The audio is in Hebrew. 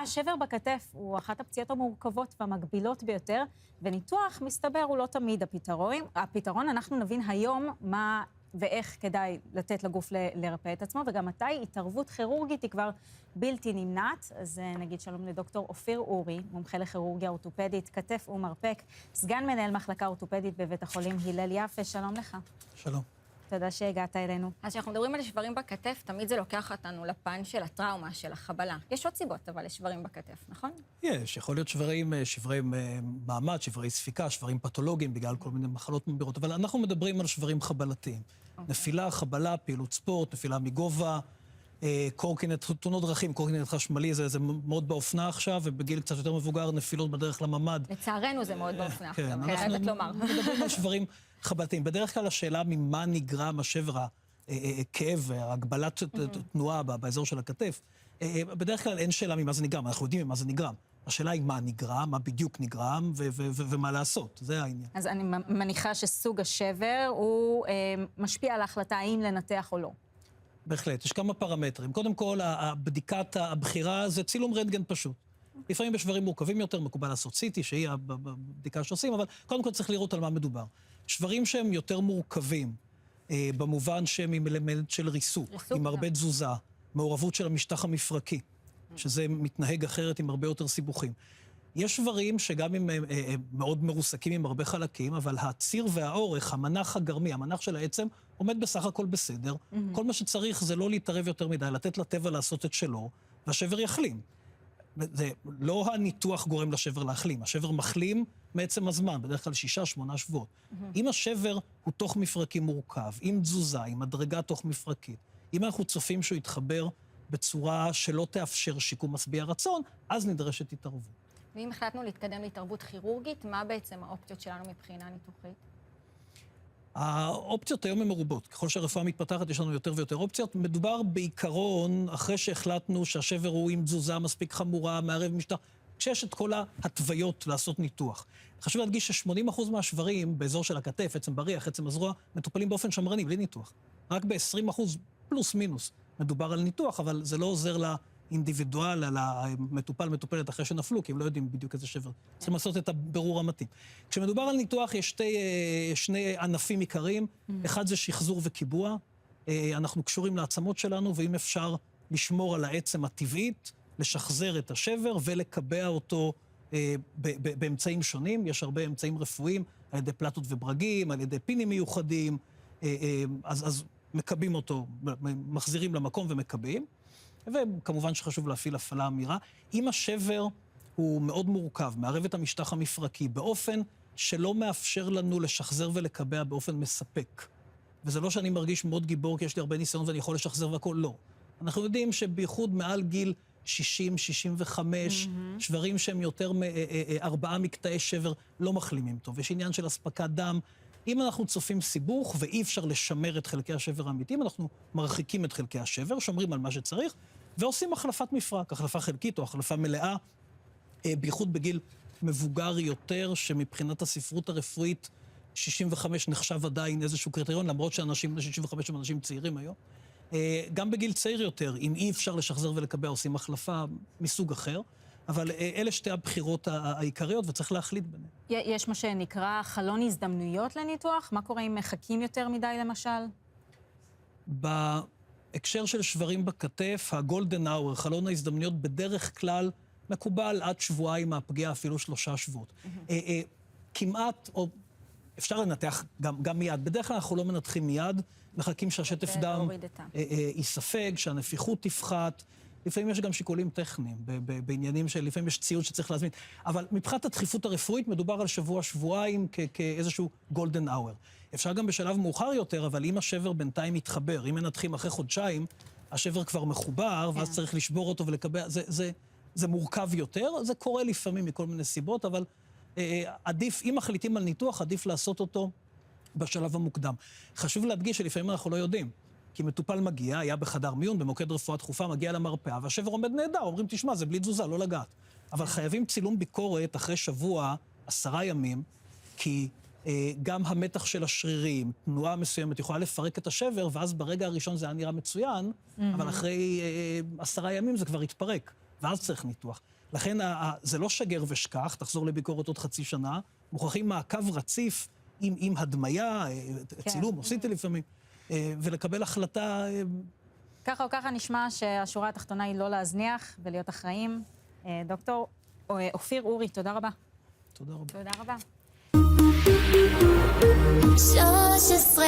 השבר בכתף הוא אחת הפציעות המורכבות והמגבילות ביותר, וניתוח, מסתבר, הוא לא תמיד הפתרון. אנחנו נבין היום מה ואיך כדאי לתת לגוף לרפא את עצמו, וגם מתי התערבות כירורגית היא כבר בלתי נמנעת. אז נגיד שלום לדוקטור אופיר אורי, מומחה לכירורגיה אורתופדית, כתף ומרפק, סגן מנהל מחלקה אורתופדית בבית החולים הלל יפה. שלום לך. שלום. תודה שהגעת אלינו. אז כשאנחנו מדברים על שברים בכתף, תמיד זה לוקח אותנו לפן של הטראומה, של החבלה. יש עוד סיבות, אבל יש שברים בכתף, נכון? יש, יכול להיות שברי מעמד, שברי ספיקה, שברים פתולוגיים, בגלל כל מיני מחלות מבירות, אבל אנחנו מדברים על שברים חבלתיים. נפילה, חבלה, פעילות ספורט, נפילה מגובה, קורקינט, תאונות דרכים, קורקינט חשמלי, זה מאוד באופנה עכשיו, ובגיל קצת יותר מבוגר, נפילות בדרך לממ"ד. לצערנו זה מאוד באופנה. כן, אנחנו מדברים על שברים חבלתיים. בדרך כלל השאלה ממה נגרם השבר, הכאב, הגבלת תנועה באזור של הכתף, בדרך כלל אין שאלה ממה זה נגרם, אנחנו יודעים ממה זה נגרם. השאלה היא מה נגרם, מה בדיוק נגרם, ומה לעשות, זה העניין. אז אני מניחה שסוג השבר הוא משפיע על ההחלטה האם לנתח או לא. בהחלט, יש כמה פרמטרים. קודם כל, בדיקת הבחירה זה צילום רנטגן פשוט. לפעמים בשברים מורכבים יותר, מקובל לעשות CT, שהיא הבדיקה שעושים, אבל קודם כל צריך לראות על מה מדובר. שברים שהם יותר מורכבים, במובן שהם עם אלמנט של ריסוק, עם הרבה תזוזה, מעורבות של המשטח המפרקי, שזה מתנהג אחרת עם הרבה יותר סיבוכים. יש שברים שגם הם מאוד מרוסקים עם הרבה חלקים, אבל הציר והאורך, המנח הגרמי, המנח של העצם, עומד בסך הכל בסדר. כל מה שצריך זה לא להתערב יותר מדי, לתת לטבע לעשות את שלו, והשבר יחלים. זה לא הניתוח גורם לשבר להחלים, השבר מחלים מעצם הזמן, בדרך כלל 6-8 שבועות. אם השבר הוא תוך מפרקי מורכב, עם תזוזה, עם מדרגה תוך מפרקית, אם אנחנו צופים שהוא יתחבר בצורה שלא תאפשר שיקום משביע רצון, אז נדרשת התערבות. ואם החלטנו להתקדם להתערבות כירורגית, מה בעצם האופציות שלנו מבחינה ניתוחית? האופציות היום הן מרובות. ככל שהרפואה מתפתחת, יש לנו יותר ויותר אופציות. מדובר בעיקרון, אחרי שהחלטנו שהשבר הוא עם תזוזה מספיק חמורה, מערב משטח, כשיש את כל ההתוויות לעשות ניתוח. חשוב להדגיש ש80% מהשברים באזור של הכתף, עצם בריח, עצם הזרוע, מטופלים באופן שמרני, בלי ניתוח. רק ב20% פלוס מינוס מדובר על ניתוח, אבל זה לא עוזר לאינדיבידואל, על המטופל, מטופלת אחרי שנפלו, כי הם לא יודעים בדיוק איזה שבר. צריכים לעשות את הבירור המתאים. כשמדובר על ניתוח, יש שני ענפים עיקריים. אחד זה שחזור וקיבוע. אנחנו קשורים לעצמות שלנו, ואם אפשר לשמור על העצם הטבעית, לשחזר את השבר ולקבע אותו באמצעים שונים. יש הרבה אמצעים רפואיים, על ידי פלטות וברגים, על ידי פינים מיוחדים, אז מקבים אותו, מחזירים למקום ומקבים. וכמובן שחשוב להפעיל הפעלה אמירה. אם השבר הוא מאוד מורכב, מערב את המשטח המפרקי, באופן שלא מאפשר לנו לשחזר ולקבע באופן מספק. וזה לא שאני מרגיש מאוד גיבור, כי יש לי הרבה ניסיון ואני יכול לשחזר והכל, לא. אנחנו יודעים שבייחוד מעל גיל 60, 65, שברים שהם יותר מ4 מקטעי שבר לא מחלימים טוב. יש עניין של הספקת דם. אם אנחנו צופים סיבוך ואי אפשר לשמר את חלקי השבר האמיתיים, אנחנו מרחיקים את חלקי השבר, שומרים על מה שצריך, ועושים החלפת מפרק, החלפה חלקית או החלפה מלאה, בייחוד בגיל מבוגר יותר, שמבחינת הספרות הרפואית, 65 נחשב עדיין איזשהו קריטריון, למרות שאנשים בני 65 הם אנשים צעירים היום. גם בגיל צעיר יותר, אם אי אפשר לשחזר ולקבע, עושים החלפה מסוג אחר, אבל אלה שתי הבחירות העיקריות, וצריך להחליט ביניהם. יש מה שנקרא חלון הזדמנויות לניתוח? מה קורה אם מחכים יותר מדי, למשל? בהקשר של שברים בכתף, הגולדן אאואר, חלון ההזדמנויות, בדרך כלל מקובל עד שבועיים מהפגיעה, אפילו 3 שבועות. כמעט, או אפשר לנתח גם מיד. בדרך כלל אנחנו לא מנתחים מיד, מחכים שהשטף דם ייספג, שהנפיחות תפחת. לפעמים יש גם שיקולים טכניים, בעניינים של לפעמים יש ציוד שצריך להזמין. אבל מבחינת הדחיפות הרפואית מדובר על שבוע-שבועיים כאיזשהו גולדן אאואר. אפשר גם בשלב מאוחר יותר, אבל אם השבר בינתיים מתחבר, אם מנתחים אחרי חודשיים, השבר כבר מחובר, ואז צריך לשבור אותו ולקבע, זה מורכב יותר, זה קורה לפעמים מכל מיני סיבות, אבל עדיף, אם מחליטים על ניתוח, עדיף לעשות אותו בשלב המוקדם. חשוב להדגיש שלפעמים אנחנו לא יודעים. כי מטופל מגיע, היה בחדר מיון, במוקד רפואה דחופה, מגיע למרפאה, והשבר עומד נהדר, אומרים, תשמע, זה בלי תזוזה, לא לגעת. אבל חייבים צילום ביקורת אחרי שבוע, 10 ימים, כי גם המתח של השרירים, תנועה מסוימת, יכולה לפרק את השבר, ואז ברגע הראשון זה היה נראה מצוין, אבל אחרי 10 ימים זה כבר התפרק. ואז צריך ניתוח. לכן זה לא שגר ושכח, תחזור לביקורת עוד חצי שנה, מוכרחים מעקב רציף עם הדמיה, צילום, עשיתי לפעמים, ולקבל החלטה... ככה או ככה נשמע שהשורה התחתונה היא לא להזניח ולהיות אחראים. דוקטור אופיר אורי, תודה רבה. תודה רבה. תודה רבה. 13